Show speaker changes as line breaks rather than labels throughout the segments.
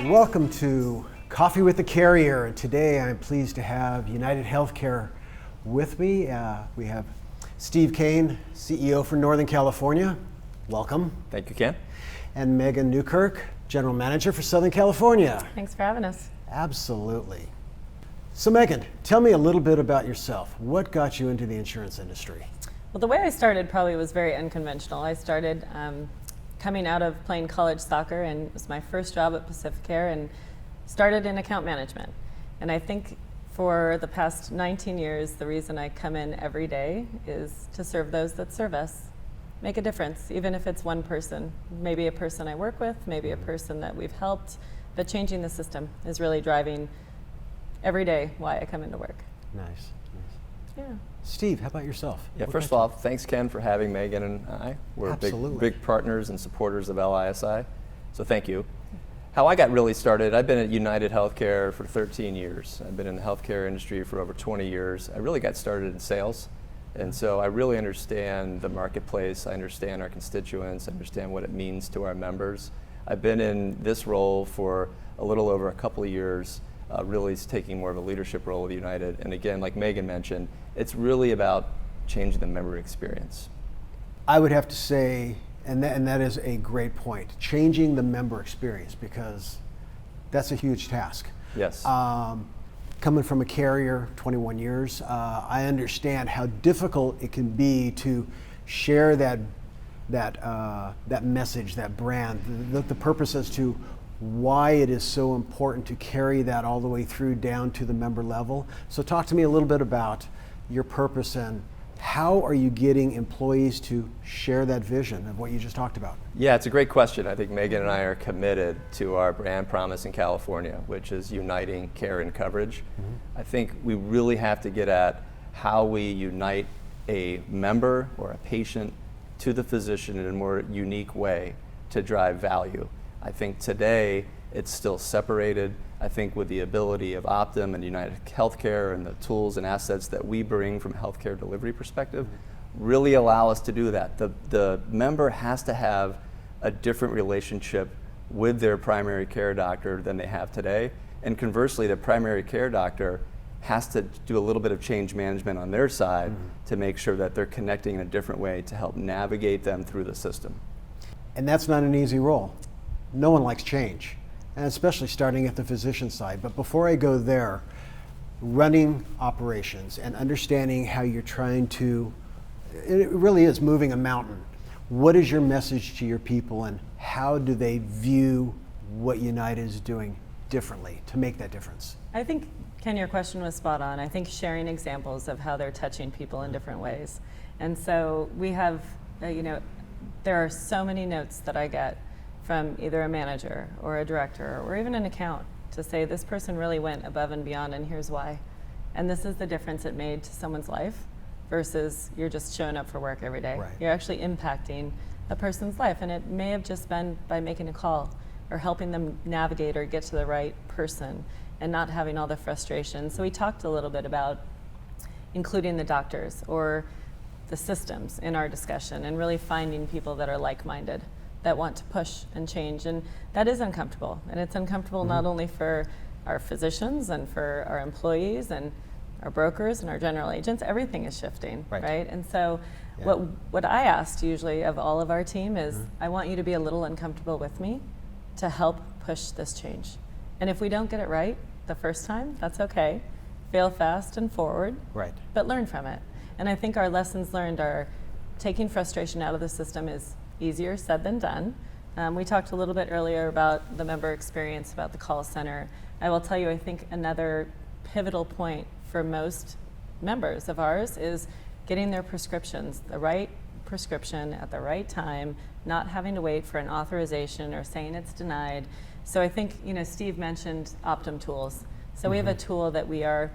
Welcome to Coffee with the Carrier. Today I'm pleased to have UnitedHealthcare with me. We have Steve Cain, CEO for Northern California. Welcome.
Thank you, Ken.
And Meghan Newkirk, General Manager for Southern California.
Thanks for having us.
Absolutely. So Meghan, tell me a little bit about yourself. What got you into the insurance industry?
Well, the way I started probably was very unconventional. I started coming out of playing college soccer, and it was my first job at Pacificare, and started in account management. And I think for the past 19 years, the reason I come in every day is to serve those that serve us. Make a difference, even if it's one person. Maybe a person I work with, maybe a person that we've helped, but changing the system is really driving every day why I come into work.
Nice.
Yeah.
Steve, how about yourself?
Yeah, first of all, thanks, Ken, for having Meghan and I. We're big partners and supporters of LISI, so thank you. How I got really started, I've been at UnitedHealthcare for 13 years. I've been in the healthcare industry for over 20 years. I really got started in sales, and so I really understand the marketplace. I understand our constituents. I understand what it means to our members. I've been in this role for a little over a couple of years, really taking more of a leadership role with United. And again, like Meghan mentioned, it's really about changing the member experience.
I would have to say, and that is a great point, changing the member experience, because that's a huge task.
Yes.
Coming from a carrier, 21 years, I understand how difficult it can be to share that message, that brand, the purpose as to why it is so important to carry that all the way through down to the member level. So talk to me a little bit about your purpose and how are you getting employees to share that vision of what you just talked about?
Yeah, it's a great question. I think Meghan and I are committed to our brand promise in California, which is uniting care and coverage. Mm-hmm. I think we really have to get at how we unite a member or a patient to the physician in a more unique way to drive value. I think today it's still separated. I think with the ability of Optum and UnitedHealthcare and the tools and assets that we bring from a healthcare delivery perspective really allow us to do that. The member has to have a different relationship with their primary care doctor than they have today. And conversely, the primary care doctor has to do a little bit of change management on their side to make sure that they're connecting in a different way to help navigate them through the system.
And that's not an easy role. No one likes change, and especially starting at the physician side. But before I go there, running operations and understanding how you're trying to, it really is moving a mountain. What is your message to your people, and how do they view what United is doing differently to make that difference?
I think, Ken, your question was spot on. I think sharing examples of how they're touching people in different ways. And so we have, there are so many notes that I get from either a manager or a director or even an account to say this person really went above and beyond and here's why. And this is the difference it made to someone's life versus you're just showing up for work every day.
Right.
You're actually impacting a person's life, and it may have just been by making a call or helping them navigate or get to the right person and not having all the frustration. So we talked a little bit about including the doctors or the systems in our discussion and really finding people that are like-minded, that want to push and change. And that is uncomfortable. And it's uncomfortable not only for our physicians and for our employees and our brokers and our general agents. Everything is shifting, right? And so what I asked usually of all of our team is, I want you to be a little uncomfortable with me to help push this change. And if we don't get it right the first time, that's okay. Fail fast and forward, but learn from it. And I think our lessons learned are taking frustration out of the system is easier said than done. We talked a little bit earlier about the member experience, about the call center. I will tell you, I think another pivotal point for most members of ours is getting their prescriptions, the right prescription at the right time, not having to wait for an authorization or saying it's denied. So I think, Steve mentioned Optum tools. So we have a tool that we are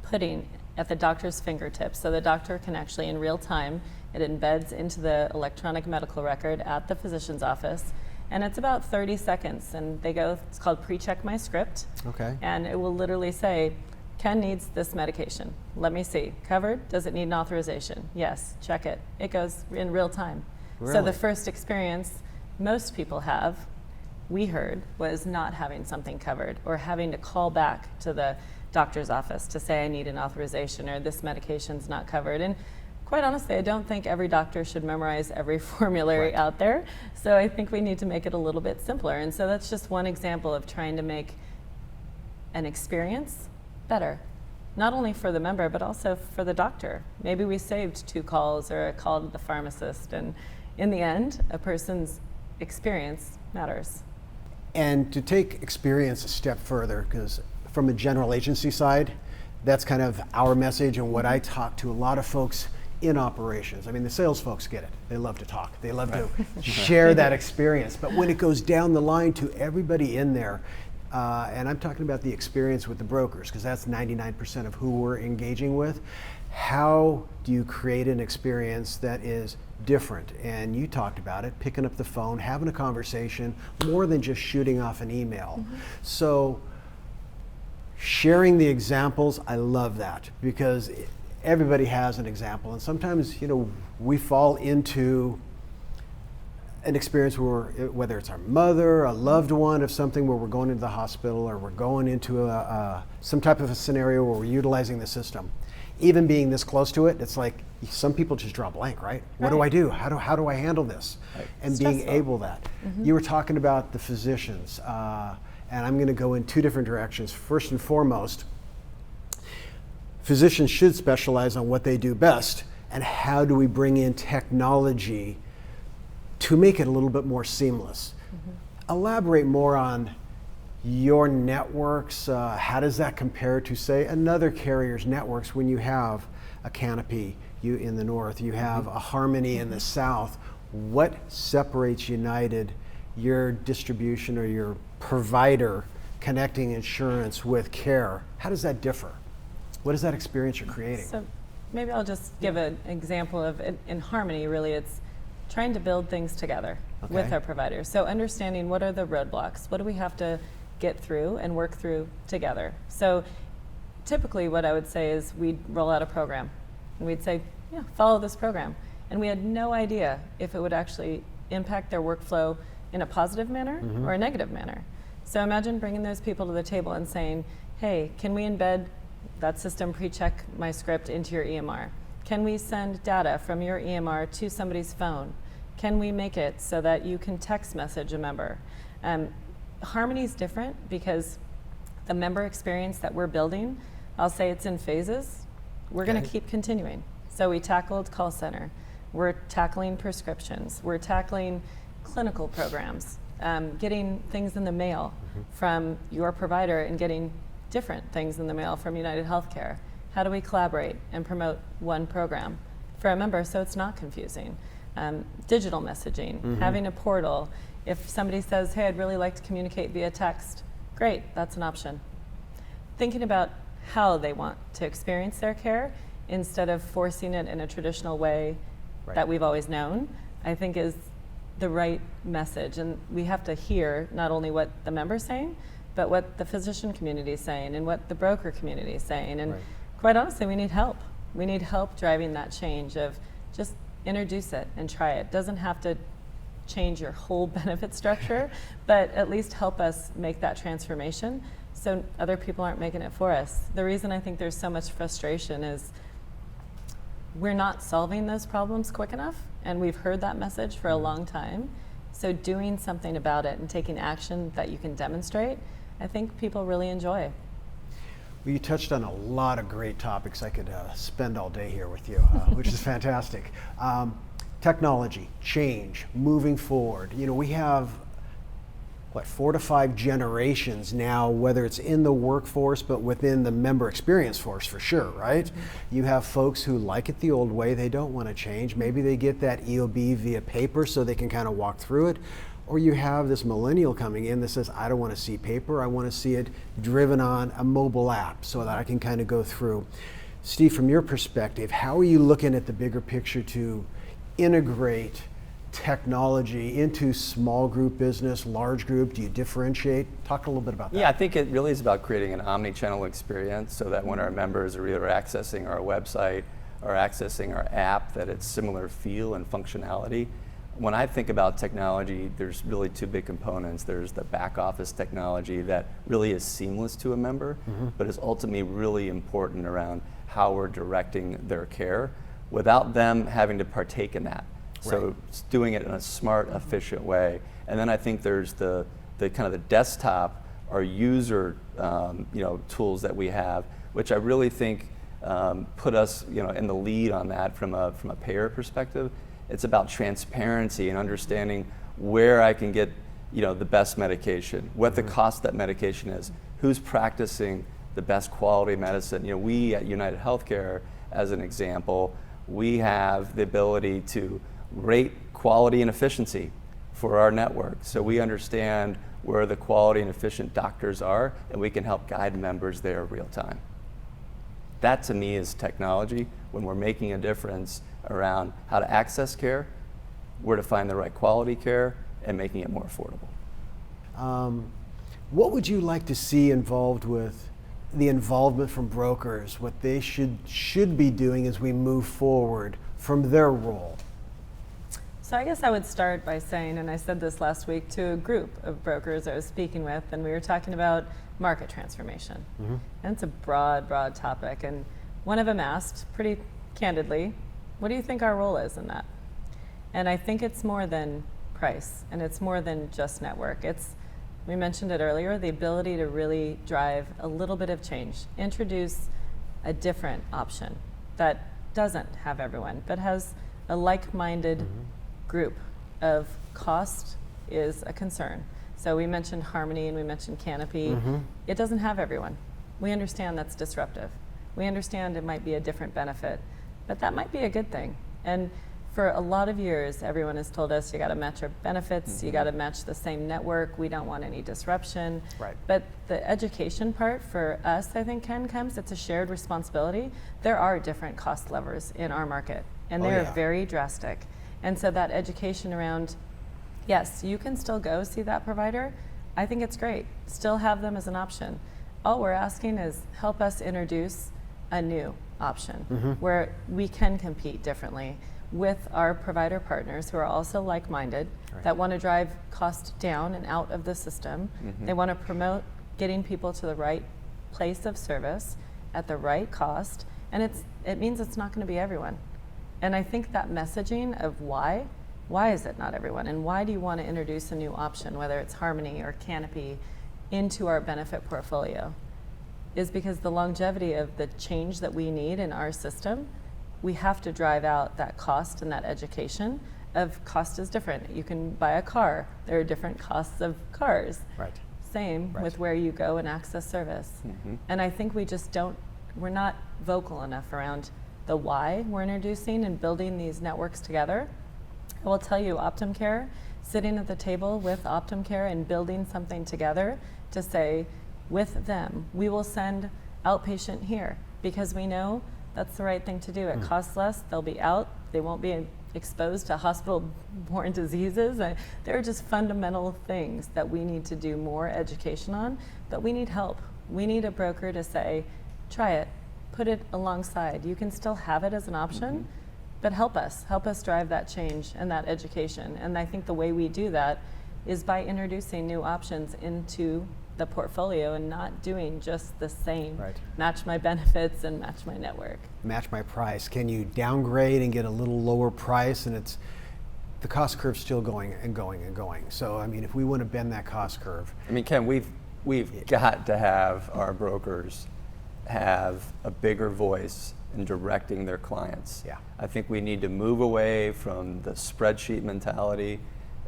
putting at the doctor's fingertips, so the doctor can actually in real time, it embeds into the electronic medical record at the physician's office, and it's about 30 seconds, and they go, it's called Pre-Check My Script.
Okay.
And it will literally say, Ken needs this medication. Let me see. Covered? Does it need an authorization? Yes. Check it. It goes in real time.
Really?
So the first experience most people have, we heard, was not having something covered or having to call back to the doctor's office to say I need an authorization or this medication's not covered. And quite honestly, I don't think every doctor should memorize every formulary
Right.
out there. So I think we need to make it a little bit simpler. And so that's just one example of trying to make an experience better, not only for the member, but also for the doctor. Maybe we saved 2 calls or a call to the pharmacist. And in the end, a person's experience matters.
And to take experience a step further, because from a general agency side, that's kind of our message and what I talk to a lot of folks in operations. I mean, the sales folks get it. They love to talk. They love to share that experience. But when it goes down the line to everybody in there, and I'm talking about the experience with the brokers, because that's 99% of who we're engaging with, how do you create an experience that is different? And you talked about it, picking up the phone, having a conversation, more than just shooting off an email. So sharing the examples, I love that, because everybody has an example. And sometimes, we fall into an experience where, whether it's our mother, a loved one of something, where we're going into the hospital or we're going into some type of a scenario where we're utilizing the system. Even being this close to it, it's like some people just draw blank, right? What do I do? How do I handle this?
Right.
And being able that. You were talking about the physicians, and I'm going to go in 2 different directions. First and foremost, physicians should specialize on what they do best, and how do we bring in technology to make it a little bit more seamless. Elaborate more on your networks. How does that compare to, say, another carrier's networks when you have a Canopy in the north, you have a Harmony in the south? What separates United, your distribution or your provider, connecting insurance with care? How does that differ? What is that experience you're creating?
So maybe I'll just give an example of, in Harmony, really, it's trying to build things together with our providers. So understanding what are the roadblocks, what do we have to get through and work through together. So typically what I would say is we'd roll out a program and we'd say, yeah, follow this program. And we had no idea if it would actually impact their workflow in a positive manner or a negative manner. So imagine bringing those people to the table and saying, hey, can we embed that system pre-check my script into your EMR? Can we send data from your EMR to somebody's phone? Can we make it so that you can text message a member? Harmony's different because the member experience that we're building, I'll say it's in phases. We're going to keep continuing. So we tackled call center. We're tackling prescriptions. We're tackling clinical programs, getting things in the mail from your provider and getting different things in the mail from UnitedHealthcare. How do we collaborate and promote one program for a member so it's not confusing? Digital messaging, having a portal. If somebody says, hey, I'd really like to communicate via text, great, that's an option. Thinking about how they want to experience their care instead of forcing it in a traditional way that we've always known, I think is the right message. And we have to hear not only what the member's saying, but what the physician community is saying and what the broker community is saying. And quite honestly, we need help. We need help driving that change of just introduce it and try it. Doesn't have to change your whole benefit structure, but at least help us make that transformation so other people aren't making it for us. The reason I think there's so much frustration is we're not solving those problems quick enough, and we've heard that message for a long time. So doing something about it and taking action that you can demonstrate, I think people really enjoy.
Well, you touched on a lot of great topics. I could spend all day here with you, which is fantastic. Technology, change, moving forward. We have, 4 to 5 generations now, whether it's in the workforce, but within the member experience force for sure, right? You have folks who like it the old way, they don't want to change. Maybe they get that EOB via paper so they can kind of walk through it. Or you have this millennial coming in that says, I don't want to see paper, I want to see it driven on a mobile app so that I can kind of go through. Steve, from your perspective, how are you looking at the bigger picture to integrate technology into small group business, large group? Do you differentiate? Talk a little bit about that.
Yeah, I think it really is about creating an omnichannel experience so that when our members are either accessing our website or accessing our app, that it's similar feel and functionality. When I think about technology, there's really two big components. There's the back office technology that really is seamless to a member, but is ultimately really important around how we're directing their care without them having to partake in that. So it's doing it in a smart, efficient way. And then I think there's the kind of the desktop or user tools that we have, which I really think put us in the lead on that from a payer perspective. It's about transparency and understanding where I can get the best medication, what the cost of that medication is, who's practicing the best quality medicine. We at UnitedHealthcare, as an example, we have the ability to rate quality and efficiency for our network. So we understand where the quality and efficient doctors are, and we can help guide members there real time. That to me is technology, when we're making a difference around how to access care, where to find the right quality care, and making it more affordable.
What would you like to see involved with the involvement from brokers, what they should be doing as we move forward from their role?
So I guess I would start by saying, and I said this last week to a group of brokers I was speaking with, and we were talking about market transformation. And it's a broad topic. And one of them asked pretty candidly, what do you think our role is in that? And I think it's more than price, and it's more than just network. We mentioned it earlier, the ability to really drive a little bit of change, introduce a different option that doesn't have everyone, but has a like-minded group of cost is a concern. So we mentioned Harmony and we mentioned Canopy. It doesn't have everyone. We understand that's disruptive. We understand it might be a different benefit, but that might be a good thing. And for a lot of years, everyone has told us you got to match our benefits, you got to match the same network, we don't want any disruption.
Right.
But the education part for us, I think, Ken, it's a shared responsibility. There are different cost levers in our market, and they are very drastic. And so that education around, yes, you can still go see that provider. I think it's great. Still have them as an option. All we're asking is help us introduce a new option where we can compete differently with our provider partners who are also like-minded, that want to drive cost down and out of the system. They want to promote getting people to the right place of service at the right cost, and it means it's not going to be everyone. And I think that messaging of why is it not everyone, and why do you want to introduce a new option, whether it's Harmony or Canopy, into our benefit portfolio, is because the longevity of the change that we need in our system, we have to drive out that cost and that education of cost is different. You can buy a car, there are different costs of cars.
Right.
Same with where you go and access service. And I think we're not vocal enough around the why we're introducing and building these networks together. I will tell you, OptumCare, sitting at the table with OptumCare and building something together to say, with them, we will send outpatient here because we know that's the right thing to do. It costs less, they'll be out, they won't be exposed to hospital-borne diseases. There are just fundamental things that we need to do more education on, but we need help. We need a broker to say, try it, put it alongside. You can still have it as an option, but help us drive that change and that education. And I think the way we do that is by introducing new options into the portfolio and not doing just the same, match my benefits and match my network.
Match my price. Can you downgrade and get a little lower price, and the cost curve's still going and going and going. So I mean, if we want to bend that cost curve.
I mean, Ken, we've got to have our brokers have a bigger voice in directing their clients. I think we need to move away from the spreadsheet mentality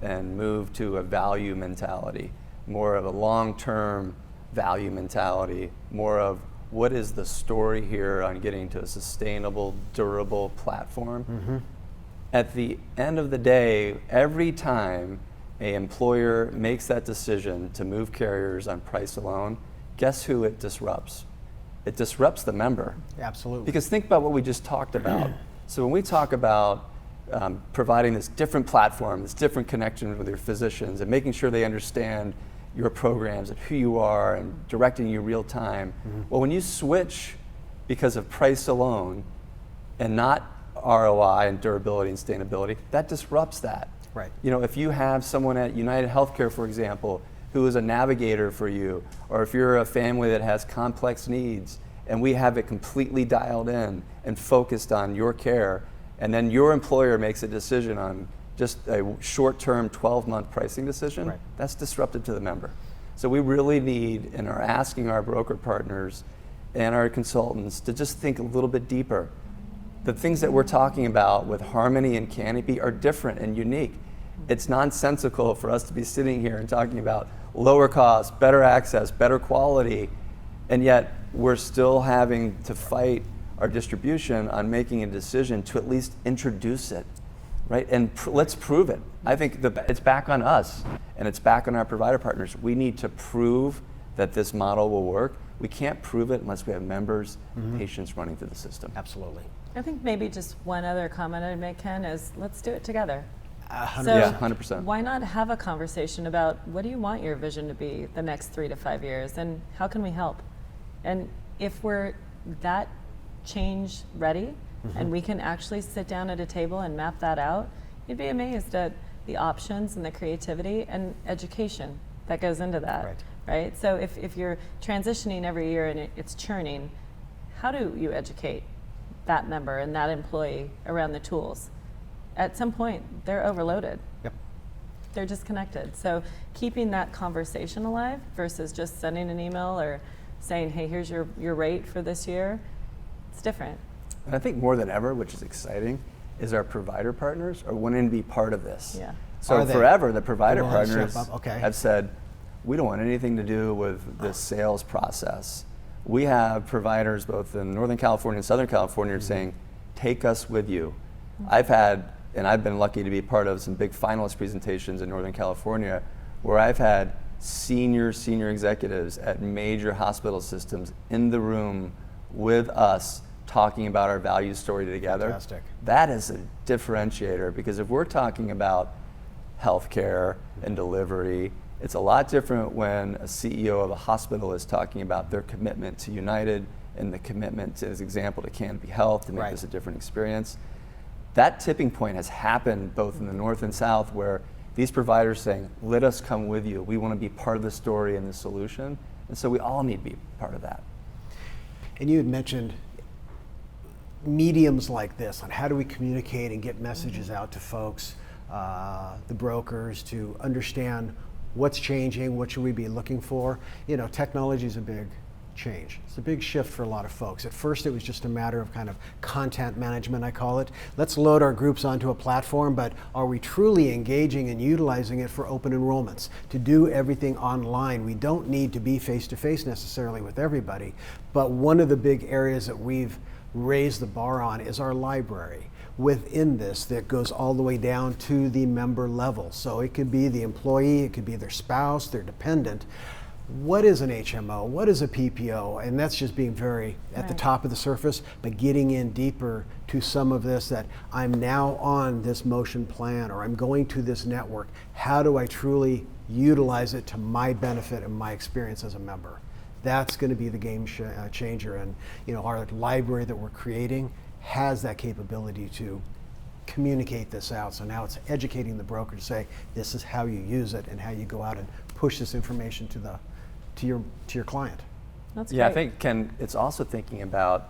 and move to a value mentality. More of a long-term value mentality, more of what is the story here on getting to a sustainable, durable platform. At the end of the day, every time an employer makes that decision to move carriers on price alone, guess who it disrupts? It disrupts the member.
Absolutely.
Because think about what we just talked about. So when we talk about providing this different platform, this different connection with your physicians, and making sure they understand your programs and who you are and directing you real time. Well, when you switch because of price alone and not ROI and durability and sustainability, that disrupts that.
Right.
You know, if you have someone at UnitedHealthcare, for example, who is a navigator for you, or if you're a family that has complex needs, and we have it completely dialed in and focused on your care, and then your employer makes a decision on just a short-term 12-month pricing decision,
right,
that's disruptive to the member. So we really need and are asking our broker partners and our consultants to just think a little bit deeper. The things that we're talking about with Harmony and Canopy are different and unique. It's nonsensical for us to be sitting here and talking about lower cost, better access, better quality, and yet we're still having to fight our distribution on making a decision to at least introduce it, right? And let's prove it. I think it's back on us, and it's back on our provider partners. We need to prove that this model will work. We can't prove it unless we have members, patients running through the system.
Absolutely.
I think maybe just one other comment I'd make, Ken, is let's do it together.
100%.
So
Yeah, 100%.
why not have a conversation about what do you want your vision to be the next 3 to 5 years, and how can we help? And if we're that change ready, and we can actually sit down at a table and map that out, you'd be amazed at the options and the creativity and education that goes into that.
Right.
Right? So if you're transitioning every year and it's churning, how do you educate that member and that employee around the tools? At some point, they're overloaded.
Yep.
They're disconnected. So keeping that conversation alive versus just sending an email or saying, hey, here's your rate for this year, it's different.
And I think more than ever, which is exciting, is our provider partners are wanting to be part of this.
Yeah.
So
Are they?
forever, the provider
They wanna
partners
step up, okay.
have said, we don't want anything to do with the sales process. We have providers both in Northern California and Southern California saying, take us with you. I've been lucky to be part of some big finalist presentations in Northern California where I've had senior executives at major hospital systems in the room with us talking about our value story together.
Fantastic.
That is a differentiator, because if we're talking about healthcare and delivery, it's a lot different when a CEO of a hospital is talking about their commitment to United and the commitment, as example, to Canopy Health to make
Right.
this a different experience. That tipping point has happened both in the North and South, where these providers saying, let us come with you. We want to be part of the story and the solution. And so we all need to be part of that.
And you had mentioned mediums like this on how do we communicate and get messages out to folks, the brokers, to understand what's changing, what should we be looking for. You know, technology is a big change. It's a big shift for a lot of folks. At first it was just a matter of kind of content management, I call it. Let's load our groups onto a platform, but are we truly engaging and utilizing it for open enrollments? To do everything online, we don't need to be face-to-face necessarily with everybody, but one of the big areas that we've raised the bar on is our library within this that goes all the way down to the member level. So it could be the employee, it could be their spouse, their dependent. What is an HMO? What is a PPO? And that's just being very at the
Right.
top of the surface, but getting in deeper to some of this, that I'm now on this motion plan or I'm going to this network. How do I truly utilize it to my benefit and my experience as a member? That's going to be the game changer. And you know, our library that we're creating has that capability to communicate this out. So now it's educating the broker to say, this is how you use it and how you go out and push this information to your client.
That's
Yeah, I
great.
think, Ken, it's also thinking about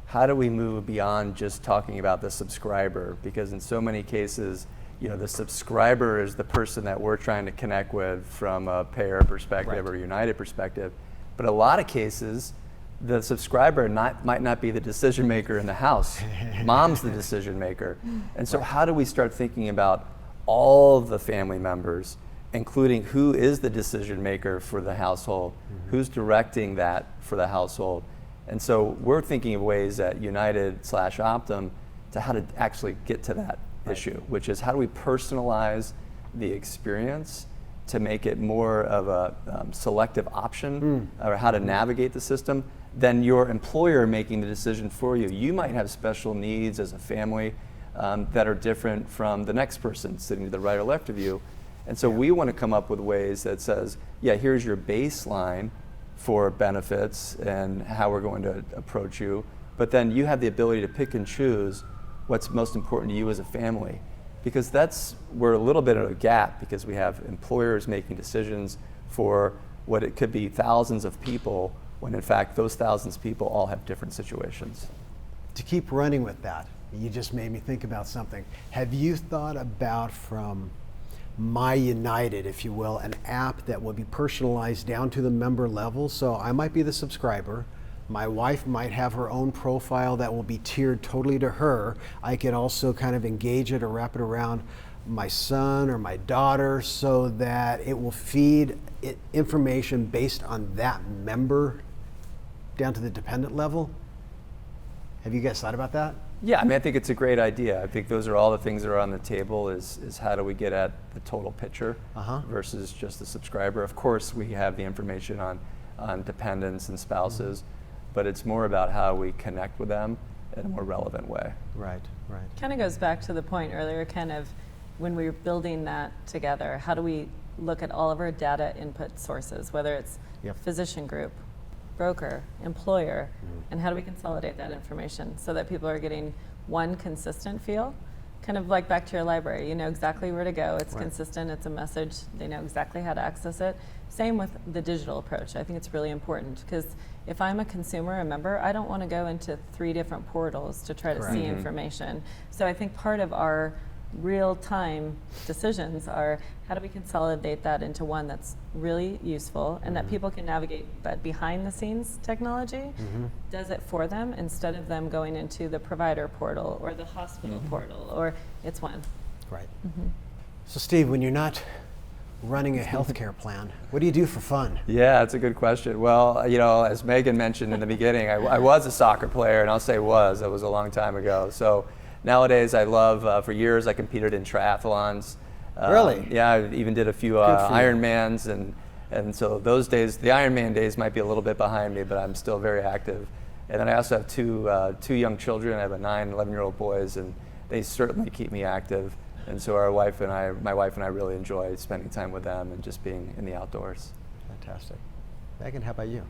how do we move beyond just talking about the subscriber, because in so many cases, you know, the subscriber is the person that we're trying to connect with from a payer perspective
Right.
or United perspective. But a lot of cases, the subscriber might not be the decision maker in the house. Mom's the decision maker. And so how do we start thinking about all of the family members, including who is the decision maker for the household, who's directing that for the household? And so we're thinking of ways at United/Optum to how to actually get to that issue, which is how do we personalize the experience to make it more of a selective option, or how to navigate the system, than your employer making the decision for you. You might have special needs as a family. that are different from the next person sitting to the right or left of you. And so we want to come up with ways that says, yeah, here's your baseline for benefits and how we're going to approach you, but then you have the ability to pick and choose what's most important to you as a family. Because we're a little bit at a gap, because we have employers making decisions for what it could be thousands of people, when in fact those thousands of people all have different situations.
To keep running with that, you just made me think about something. Have you thought about, from My United, if you will, an app that will be personalized down to the member level? So I might be the subscriber. My wife might have her own profile that will be tiered totally to her. I could also kind of engage it or wrap it around my son or my daughter, so that it will feed it information based on that member down to the dependent level. Have you guys thought about that?
Yeah, I mean, I think it's a great idea. I think those are all the things that are on the table, is how do we get at the total picture versus just the subscriber. Of course, we have the information on dependents and spouses, but it's more about how we connect with them in a more relevant way.
Right, right.
Kind of goes back to the point earlier, Ken, of when we were building that together, how do we look at all of our data input sources, whether it's physician group, broker, employer, and how do we consolidate that information so that people are getting one consistent feel? Kind of like back to your library, you know exactly where to go, it's consistent, it's a message, they know exactly how to access it. Same with the digital approach. I think it's really important, because if I'm a consumer, a member, I don't want to go into 3 different portals to try to see information. So I think part of our real-time decisions are, how do we consolidate that into one that's really useful and that people can navigate, but behind the scenes technology does it for them, instead of them going into the provider portal or the hospital portal, or it's one.
Right. So Steve, when you're not running a healthcare plan, what do you do for fun?
Yeah, that's a good question. Well, you know, as Meghan mentioned in the beginning, I was a soccer player, and I'll say was, that was a long time ago. So nowadays I love, for years I competed in triathlons.
Really?
Yeah, I even did a few Ironmans, and so those days, the Ironman days might be a little bit behind me, but I'm still very active. And then I also have two young children. I have a 9 and 11-year-old boys, and they certainly keep me active. And so my wife and I really enjoy spending time with them and just being in the outdoors.
Fantastic. Meghan, how about you?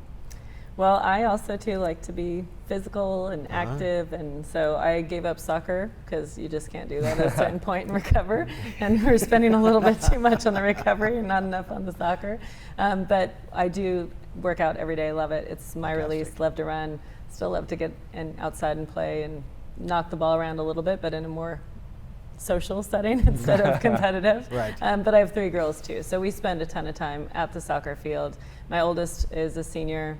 Well, I also too like to be physical and active, and so I gave up soccer because you just can't do that at a certain point and recover. And we're spending a little bit too much on the recovery and not enough on the soccer. But I do work out every day. Love it. It's my release. Love to run. Still love to get outside and play and knock the ball around a little bit, but in a more social setting instead of competitive. But I have 3 girls too, so we spend a ton of time at the soccer field. My oldest is a senior.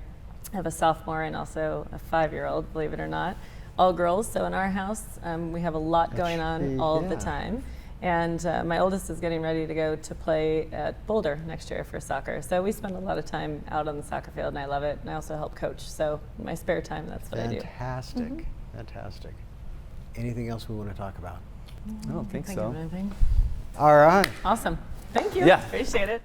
I have a sophomore and also a 5-year-old, believe it or not. All girls, so in our house, we have a lot going on all the time. And my oldest is getting ready to go to play at Boulder next year for soccer. So we spend a lot of time out on the soccer field, and I love it. And I also help coach, so in my spare time, that's what I do.
Fantastic, fantastic. Anything else we want to talk about?
I don't think so.
Of anything.
All right.
Awesome. Thank you.
Yeah.
Appreciate it.